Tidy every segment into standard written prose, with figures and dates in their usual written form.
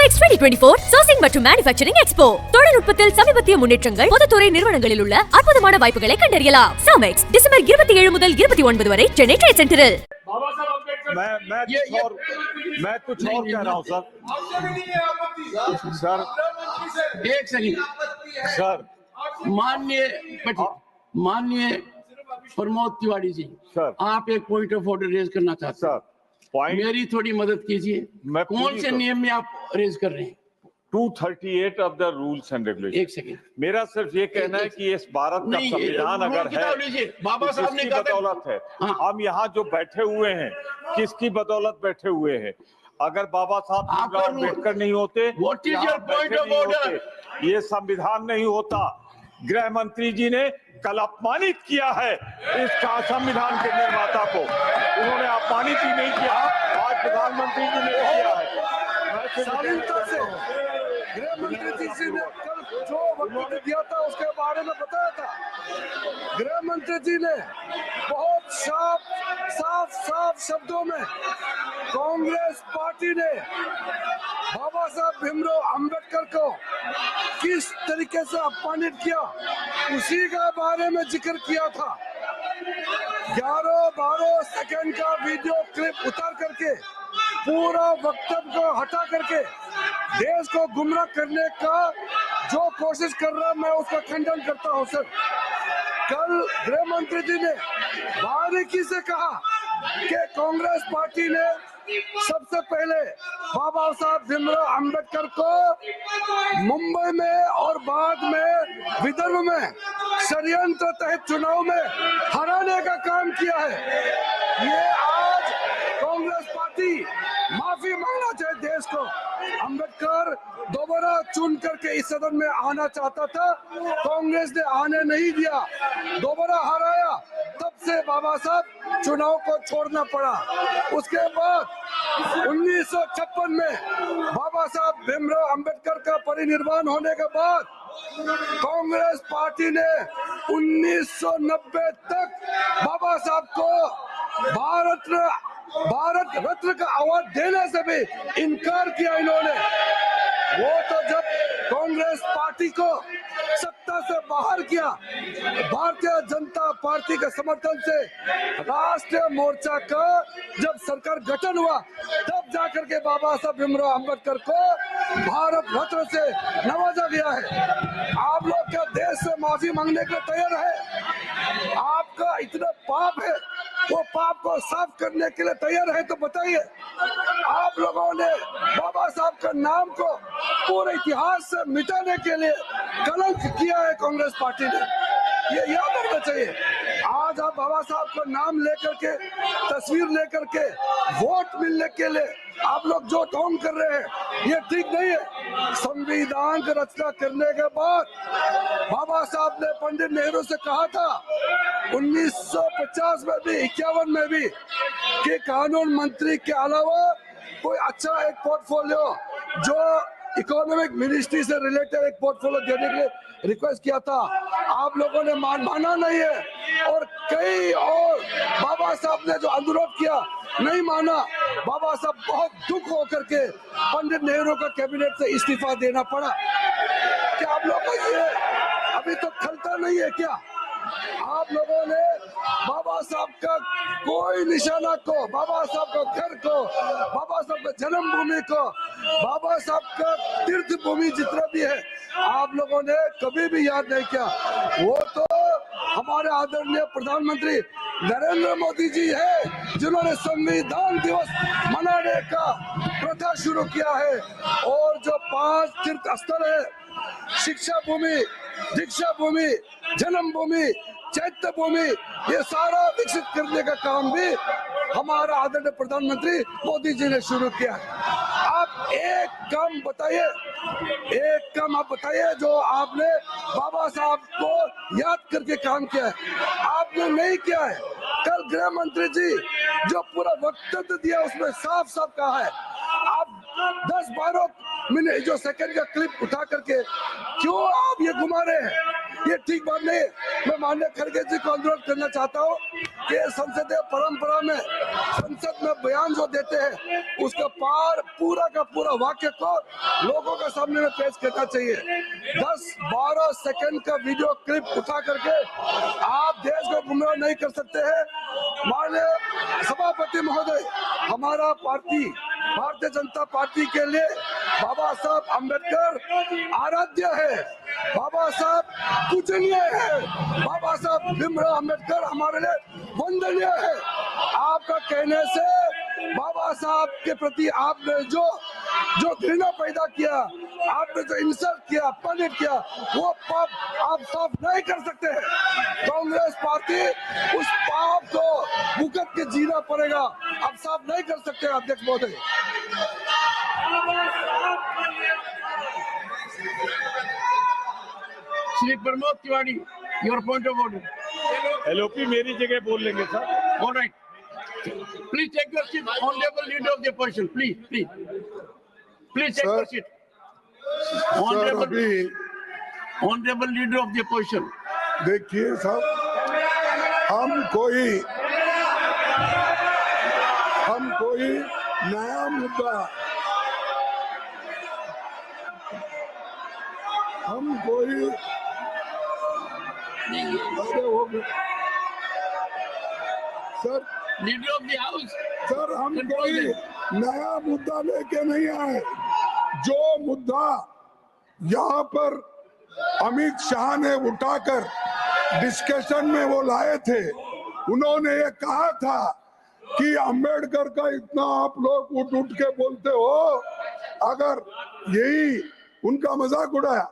Samex 2024 Sourcing மற்றும் Manufacturing Expo. தொழில்நுட்பத்தில் சமீபத்திய முன்னேற்றங்கள் பொதுத்துறை நிறுவனங்களில் உள்ள அற்புதமான வாய்ப்புகளை கண்டறியலாம். Samex டிசம்பர் 27 முதல் 29 வரை சென்னை ட்ரேட் சென்டரில். मैं कुछ और कह रहा हूँ सर। एक सेकंड सर, माननीय प्रमोद तिवारी जी, सर, आप एक पॉइंट ऑफ ऑर्डर रेज करना चाहते हैं? सर, पॉइंट मेरी थोड़ी मदद कीजिए। कौन से नियम में आप रेज कर रहे हैं? 238 of the rules and regulation. एक सेकंड, मेरा सिर्फ ये कहना है कि इस भारत का संविधान अगर है, बाबा साहब ने कहा बदौलत है। हम यहाँ जो बैठे हुए हैं, किसकी बदौलत बैठे हुए हैं? अगर बाबा साहब अम्बेडकर नहीं होते, what is your point of order? ये संविधान नहीं होता। गृह मंत्री जी ने कल अपमानित किया है इस संविधान के निर्माता को। उन्होंने अपमानित ही नहीं किया, आज प्रधानमंत्री जी ने किया है। शालीनता से गृह मंत्री जी ने कल जो वक्तव्य दिया था उसके बारे में बताया था। गृह मंत्री जी ने बहुत साफ शब्दों में कांग्रेस पार्टी ने बाबा साहब भीमराव अंबेडकर को किस तरीके से अपमानित किया उसी के बारे में जिक्र किया था। 11-12 सेकंड का वीडियो क्लिप उतार करके पूरा वक्तव्य को हटा करके देश को गुमराह करने का जो कोशिश कर रहा मैं उसका खंडन करता हूं सर। कल गृह मंत्री जी ने बारीकी से कहा कि कांग्रेस पार्टी ने सबसे पहले बाबा साहब भीमराव अंबेडकर को मुंबई में और बाद में विदर्भ में षड्यंत्र तहत चुनाव में हराने का काम किया है। ये आज कांग्रेस पार्टी माफी मांगना चाहिए देश को। अंबेडकर दोबारा चुन करके इस सदन में आना चाहता था, कांग्रेस ने आने नहीं दिया, दोबारा हराया, तब से बाबा साहब चुनाव को छोड़ना पड़ा। उसके बाद 1956 में बाबा साहब भीमराव अंबेडकर का परिनिर्वाण होने के बाद कांग्रेस पार्टी ने 1990 तक बाबा साहब को भारत रत्न का अवार्ड देने से भी इनकार किया इन्होंने। वो तो जब कांग्रेस पार्टी को सत्ता से बाहर किया, भारतीय जनता पार्टी के समर्थन से राष्ट्रीय मोर्चा का जब सरकार गठन हुआ तब जाकर के बाबा साहब भीमराव अंबेडकर को भारत रत्न से नवाजा गया है। आप लोग क्या देश से माफी मांगने के लिए तैयार है? आपका इतना पाप है, वो पाप को साफ करने के लिए तैयार है तो बताइए। आप लोगों ने बाबा साहब का नाम को पूरे इतिहास से मिटाने के लिए कलंक किया है कांग्रेस पार्टी ने, ये याद रखना चाहिए। आज आप बाबा साहब का नाम लेकर के, तस्वीर लेकर के वोट मिलने के लिए आप लोग जो ढोंग कर रहे हैं ये ठीक नहीं है। संविधान की रचना करने के बाद बाबा साहब ने पंडित नेहरू से कहा था 1950 में भी 51 में भी कि कानून मंत्री के अलावा कोई अच्छा एक पोर्टफोलियो जो इकोनॉमिक मिनिस्ट्री से रिलेटेड एक पोर्टफोलियो देने के लिए रिक्वेस्ट किया था। आप लोगों ने माना नहीं है और कई और बाबा साहब ने जो अनुरोध किया नहीं माना। बाबा साहब बहुत दुख होकर के पंडित नेहरू का कैबिनेट से इस्तीफा देना पड़ा। क्या आप लोगों को ये अभी तो खलता नहीं है क्या? आप लोगों ने बाबा साहब का कोई निशाना को, बाबा साहब का घर को, बाबा साहब का जन्मभूमि को, बाबा साहब का तीर्थ भूमि जितना भी है आप लोगों ने कभी भी याद नहीं किया। वो तो हमारे आदरणीय प्रधानमंत्री नरेंद्र मोदी जी है जिन्होंने संविधान दिवस मनाने का प्रथा शुरू किया है और जो 5 तीर्थ स्थल है, शिक्षा भूमि, दीक्षा भूमि, जन्मभूमि, चैत्य भूमि, ये सारा विकसित करने का काम भी हमारा आदरणीय प्रधानमंत्री मोदी जी ने शुरू किया है। आप एक काम बताइए जो आपने बाबा साहब को याद करके काम किया है, आपने नहीं किया है। कल गृह मंत्री जी जो पूरा वक्तव्य दिया उसमें साफ कहा है। आप 10-12 मिनट जो सेकंड का क्लिप उठा करके क्यों आप ये घुमा रहे हैं? ये ठीक बात नहीं है। मैं माननीय खड़गे जी को अनुरोध करना चाहता हूँ कि संसदीय परंपरा में संसद में बयान जो देते हैं उसका पूरा का पूरा वाक्य को लोगों के सामने में पेश करना चाहिए। 10-12 सेकंड का वीडियो क्लिप उठा करके आप देश को गुमराह नहीं कर सकते हैं। माननीय सभापति महोदय, हमारा पार्टी भारतीय जनता पार्टी के लिए बाबा साहब अम्बेडकर आराध्य है, बाबा साहब पूजनीय है, बाबा साहब भीमराव अम्बेडकर हमारे लिए वंदनीय है। आपका कहने से बाबा साहब के प्रति आपने जो घृणा पैदा किया, आपने जो इंसल्ट किया, अपमानित किया, वो पाप आप साफ नहीं कर सकते हैं। कांग्रेस पार्टी उस पाप को भुगत के जीना पड़ेगा, आप साफ नहीं कर सकते अध्यक्ष महोदय। Shri Pramod Tiwari, your point of order. LOP मेरी जगह बोल लेंगे sir. All right. Please take your seat, honorable leader of the opposition. Please take Sir. your seat. Sir अभी Honorable leader of the opposition. देखिए साहब, हम कोई नया मुद्दा, हम कोई अरे हो गया sir. Leader of the house. Sir हम कोई नया मुद्दा लेके नहीं आए। जो मुद्दा यहाँ पर अमित शाह ने उठाकर डिस्कशन में वो लाए थे, उन्होंने ये कहा था कि अंबेडकर का इतना आप लोग उठ के बोलते हो, अगर यही उनका मजाक उड़ाया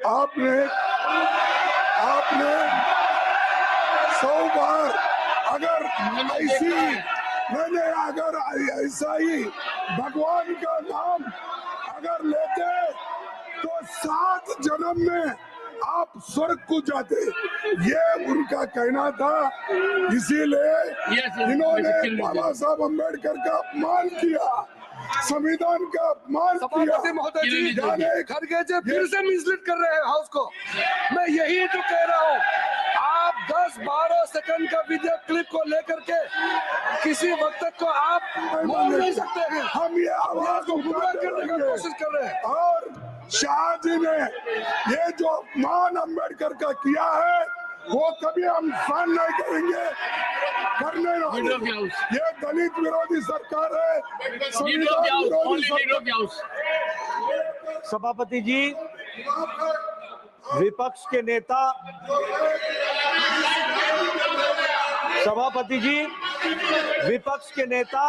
आपने 100 बार, अगर ऐसी मैंने अगर ऐसा ही भगवान का नाम अगर लेते तो 7 जन्म में आप स्वर्ग को जाते, ये उनका कहना था। इसीलिए इन्होंने बाबा साहब अम्बेडकर का अपमान किया, संविधान का अपमान किया। सभापति महोदय जी, खड़गे जी फिर से मिसलीड कर रहे हैं हाउस को। मैं यही तो कह रहा हूँ, आप 10-12 सेकंड का वीडियो क्लिप को लेकर के किसी वक्त को आप बोल नहीं सकते हैं। हम ये आवाज को गुमराह करने की कोशिश कर रहे हैं। और शाह जी ने ये जो अपमान अम्बेडकर का किया है वो कभी हम सहन नहीं करेंगे, करने Leader of the house. ये दलित विरोधी सरकार है, Leader of the संविधान house. विरोधी Only leader of the house. सभापति जी, विपक्ष के नेता सभापति जी, विपक्ष के नेता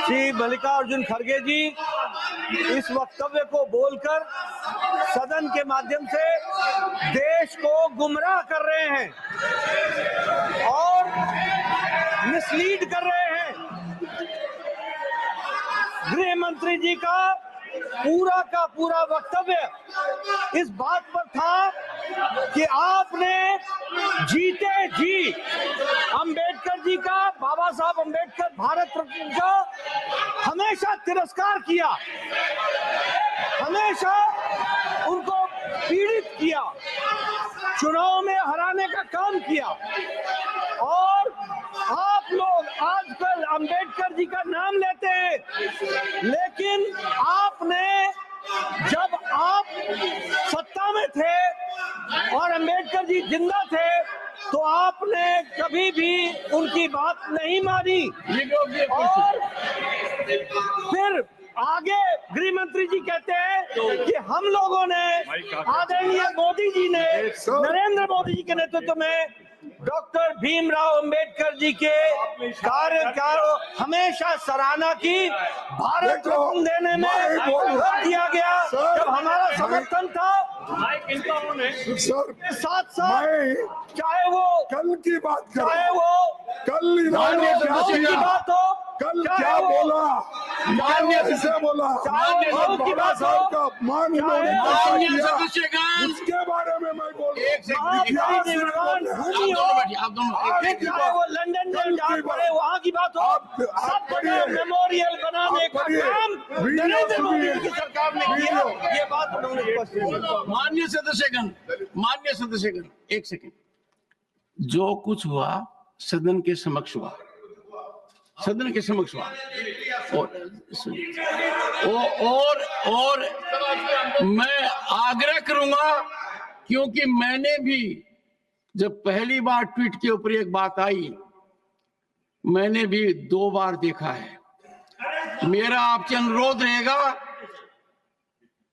श्री मल्लिकार्जुन खड़गे जी इस वक्तव्य को बोलकर सदन के माध्यम से देश को गुमराह कर रहे हैं और मिसलीड कर रहे हैं। गृह मंत्री जी का पूरा वक्तव्य इस बात पर था कि आपने जीते जी अंबेडकर जी का, बाबा साहब अंबेडकर भारत रत्न का हमेशा तिरस्कार किया, हमेशा उनको पीड़ित किया, चुनाव में हराने का काम किया। और आप लोग आजकल अंबेडकर जी का नाम लेते हैं, लेकिन आपने जब आप सत्ता में थे और अंबेडकर जी जिंदा थे तो आपने कभी भी उनकी बात नहीं मानी। और फिर आगे गृह मंत्री जी कहते हैं कि हम लोगों ने, आदरणीय मोदी जी ने, नरेंद्र मोदी जी के नेतृत्व में डॉक्टर भीमराव अंबेडकर जी के कार्य का हमेशा सराहना की, भारत रत्न देने में वक्त दिया गया जब हमारा समर्थन था। साथ चाहे वो कल की बात करें, चाहे वो कल इन्होंने क्या की किया, बात हो, कल क्या बोला, कैसे बोला, बाबा साहब का अपमान इन्होंने कैसा किया, उसके बारे में मैं बोल चाहे वो लंदन जेल जाकर पड़े वहाँ की बात हो, सब जगह मेमोरियल बनाने का काम नरेंद्र मोदी की सरकार ने किया। ये बात उन्होंने स्पष्ट की। मान्य सदस्यगण, एक सेकंड। जो कुछ हुआ सदन के समक्ष हुआ सदन के समक्ष और मैं आग्रह करूंगा, क्योंकि मैंने भी जब पहली बार ट्वीट के ऊपर एक बात आई, मैंने भी 2 बार देखा है। मेरा आपसे अनुरोध रहेगा,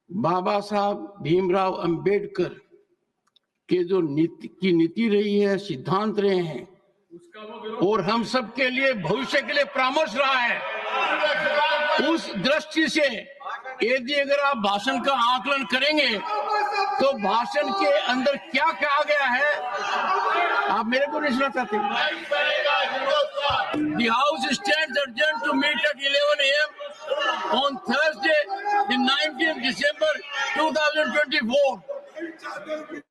बाबा साहब भीमराव अंबेडकर के जो नीति रही है, सिद्धांत रहे हैं, और हम सब के लिए भविष्य के लिए परामर्श रहा है, उस दृष्टि से यदि अगर आप भाषण का आकलन करेंगे तो भाषण के अंदर क्या कहा गया है आप मेरे को नहीं सुना चाहते। The House stands adjourned to meet at 11 a.m. on Thursday, the 19th December 2024.